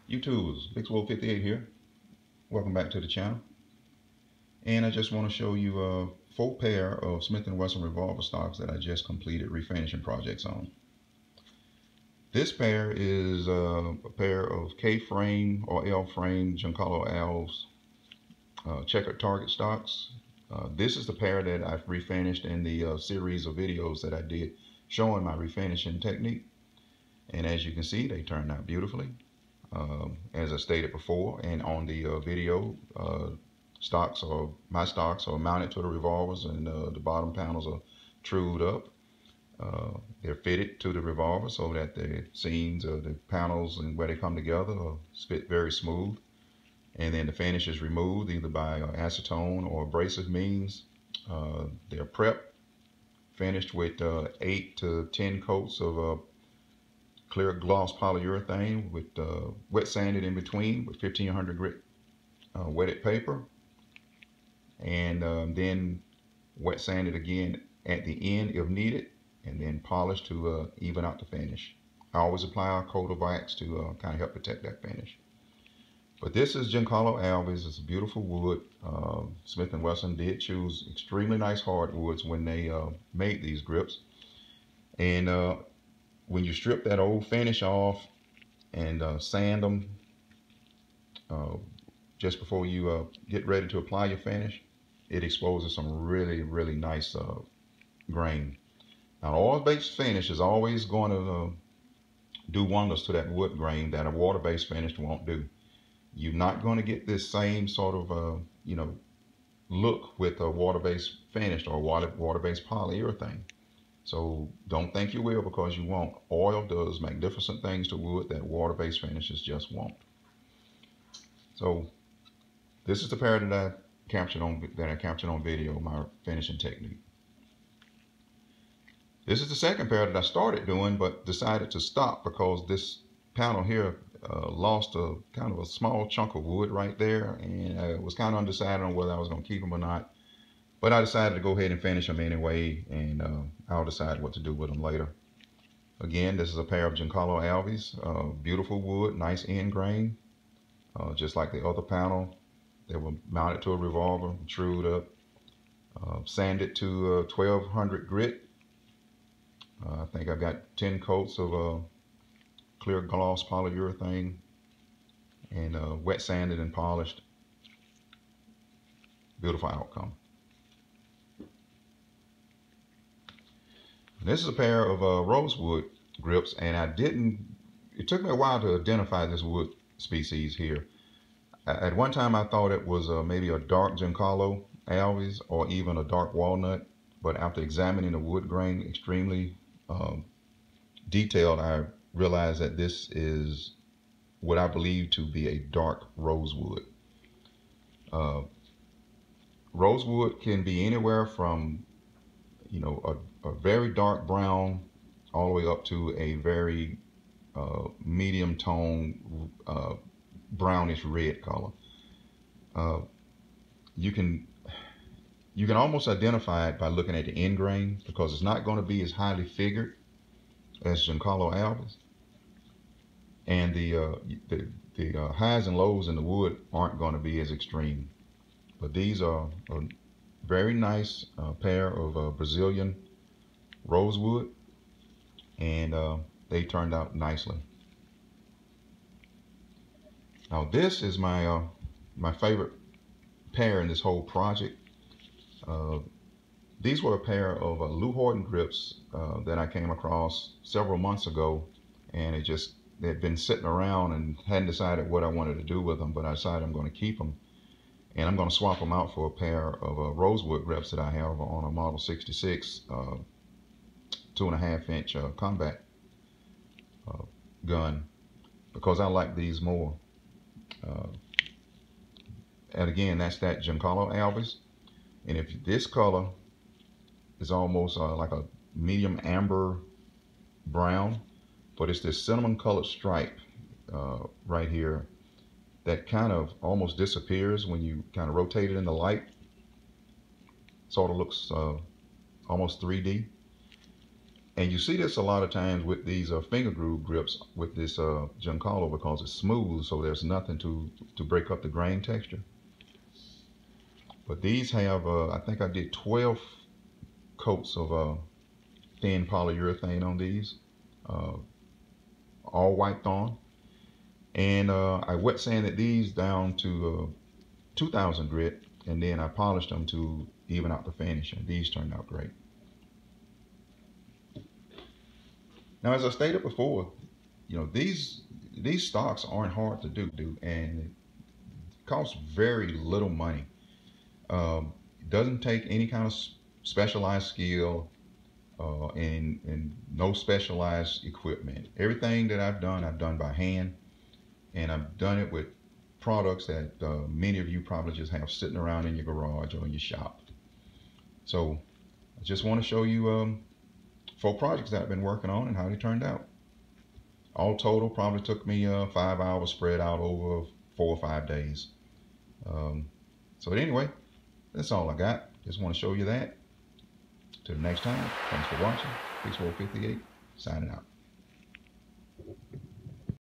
YouTubers, Big Swole 58 here. Welcome back to the channel. And I just want to show you a full pair of Smith & Wesson revolver stocks that I just completed refinishing projects on. This pair is a pair of K-frame or L-frame Giancarlo Alves checkered target stocks. This is the pair that I've refinished in the series of videos that I did showing my refinishing technique. And as you can see, they turned out beautifully. As I stated before, and on the video, my stocks are mounted to the revolvers, and the bottom panels are trued up. They're fitted to the revolver so that the seams of the panels and where they come together fit very smooth. And then the finish is removed either by acetone or abrasive means. They're prepped, finished with 8 to 10 coats of clear gloss polyurethane with wet sanded in between with 1500 grit wetted paper, and then wet sanded again at the end if needed, and then polished to even out the finish. I always apply a coat of wax to kind of help protect that finish. But this is Giancarlo Alves. It's a beautiful wood. Smith & Wesson did choose extremely nice hardwoods when they made these grips. And when you strip that old finish off and sand them just before you get ready to apply your finish, it exposes some really nice grain. Now, oil-based finish is always going to do wonders to that wood grain that a water-based finish won't do. You're not going to get this same sort of look with a water-based finish or water-based polyurethane. So don't think you will, because you won't. Oil does magnificent things to wood that water-based finishes just won't. So this is the pair that I captured on video, my finishing technique. This is the second pair that I started doing but decided to stop because this panel here lost a kind of a small chunk of wood right there, and I was kind of undecided on whether I was going to keep them or not. But I decided to go ahead and finish them anyway, and I'll decide what to do with them later. Again, this is a pair of Giancarlo Alves, beautiful wood, nice end grain, just like the other panel. They were mounted to a revolver, trued up, sanded to 1200 grit. I think I've got 10 coats of clear gloss polyurethane, and wet sanded and polished. Beautiful outcome. This is a pair of rosewood grips, and it took me a while to identify this wood species here. At one time I thought it was maybe a dark Giancarlo Alves or even a dark walnut, but after examining the wood grain extremely detailed, I realized that this is what I believe to be a dark rosewood. Rosewood can be anywhere from a very dark brown all the way up to a very medium tone brownish red color. You can almost identify it by looking at the end grain, because it's not going to be as highly figured as Giancarlo Alves, and the highs and lows in the wood aren't going to be as extreme. But these are a very nice pair of Brazilian rosewood, and they turned out nicely. Now this is my my favorite pair in this whole project. These were a pair of Lou Horton grips that I came across several months ago, and they'd been sitting around and hadn't decided what I wanted to do with them, but I decided I'm going to keep them. And I'm going to swap them out for a pair of rosewood grips that I have on a Model 66 2.5 inch combat gun, because I like these more. And again, that's that Giancarlo Alves. And if this color is almost like a medium amber brown, but it's this cinnamon colored stripe right here that kind of almost disappears when you kind of rotate it in the light. Sort of looks almost 3D. And you see this a lot of times with these finger groove grips with this Giancarlo, because it's smooth, so there's nothing to break up the grain texture. But these have, I think I did 12 coats of thin polyurethane on these, all wiped on. And I wet sanded these down to 2000 grit, and then I polished them to even out the finish, and these turned out great. Now, as I stated before, you know, these stocks aren't hard to do, and it costs very little money. It doesn't take any kind of specialized skill and no specialized equipment. Everything that I've done by hand, and I've done it with products that many of you probably just have sitting around in your garage or in your shop. So I just want to show you 4 projects that I've been working on and how they turned out. All total probably took me 5 hours spread out over 4 or 5 days. So anyway, that's all I got. Just want to show you that. Till the next time, thanks for watching. Peace World 58, signing out.